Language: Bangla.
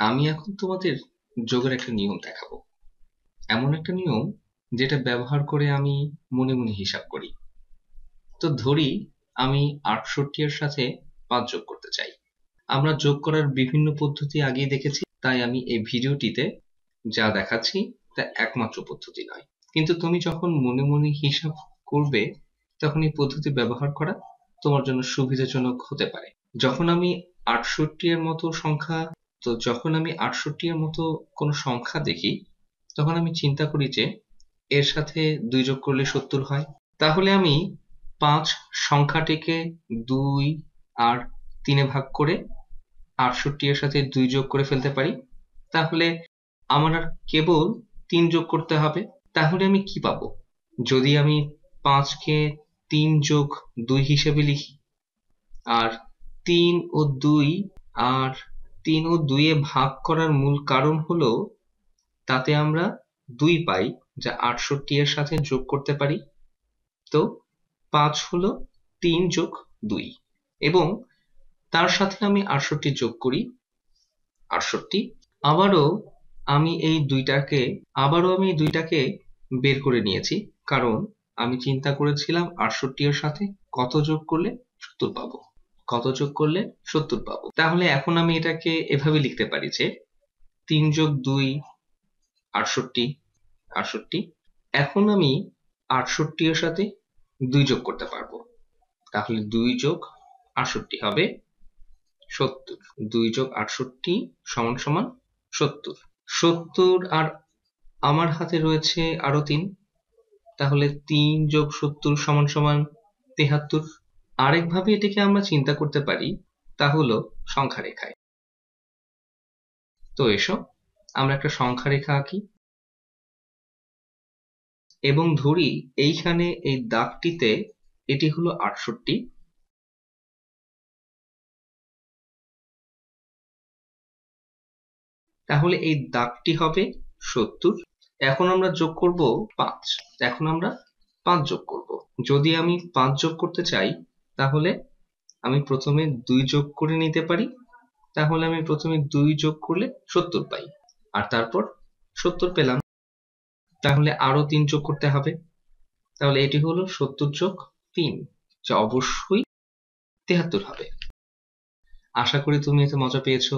আমি এখন তোমাদের যোগের একটা নিয়ম দেখাবো। এমন একটা নিয়ম যেটা ব্যবহার করে আমি মনে মনে হিসাব করি। তো ধরি আমি ৬৮ এর সাথে ৫ যোগ করতে চাই। আমরা যোগ করার বিভিন্ন পদ্ধতি আগেই দেখেছি, তাই আমি এই ভিডিওটিতে যা দেখাচ্ছি তা একমাত্র পদ্ধতি নয়। কিন্তু তুমি যখন মনে মনে হিসাব করবে তখন এই পদ্ধতি ব্যবহার করা তোমার জন্য সুবিধাজনক হতে পারে। যখন আমি ৬৮ এর মতো সংখ্যা যখন আমি ৬৮ এর মতো কোনো সংখ্যা দেখি তখন আমি চিন্তা করি যে এর সাথে ২ যোগ করলে ৭০ হয়। তাহলে আমি ৫ সংখ্যাটিকে ২ আর ৩ এ ভাগ করে ৬৮ এর সাথে ২ যোগ করে ফেলতে পারি। তাহলে আমার আর কেবল ৩ যোগ করতে হবে। তাহলে আমি কি পাবো? যদি আমি ৫ কে ৩ যোগ ২ হিসেবে লিখি আর ৩ ও ২ আর ৩ ও ২ এ ভাগ করার মূল কারণ হলো তাতে আমরা ২ পাই যা ৬৮ এর সাথে যোগ করতে পারি। তো ৫ হলো ৩ যোগ ২ এবং তার সাথে আমি ৬৮ যোগ করি ৬৮। আবারও আমি এই দুইটাকে বের করে নিয়েছি, কারণ আমি চিন্তা করেছিলাম ৬৮ এর সাথে কত যোগ করলে ৭০ পাবো। কত যোগ করলে ৭০ পাবো। তাহলে এখন আমি এটাকে এভাবে লিখতে পারি যে ৩ যোগ ২ ৬৮ ৬৮। এখন আমি ৬৮ এর সাথে ২ যোগ করতে পারবো। তাহলে ২ যোগ ৬৮ হবে ৭০। ২ যোগ ৬৮ সমান সমান ৭০। ৭০ আর আমার হাতে রয়েছে আরো ৩। তাহলে ৩ যোগ ৭০ সমান সমান ৭৩। আরেকভাবে এটাকে আমরা চিন্তা করতে পারি, তা হলো সংখ্যা রেখায়। তো এসো আমরা একটা সংখ্যা রেখা আঁকি এবং ধরি এইখানে এই দাগটিতে এটি হলো ৬৮। তাহলে এই দাগটি হবে ৭০। এখন আমরা যোগ করব ৫। এখন আমরা ৫ যোগ করব। যদি আমি ৫ যোগ করতে চাই তাহলে আমি প্রথমে ২ যোগ করে নিতে পারি। তাহলে আমি প্রথমে ২ যোগ করলে ৭০ পাই আর তারপর ৭০ পেলাম। তাহলে আরো ৩ যোগ করতে হবে। তাহলে এটি হলো ৭০ যোগ ৩, যা অবশ্যই ৭৩ হবে। আশা করি তুমি এতে মজা পেয়েছো।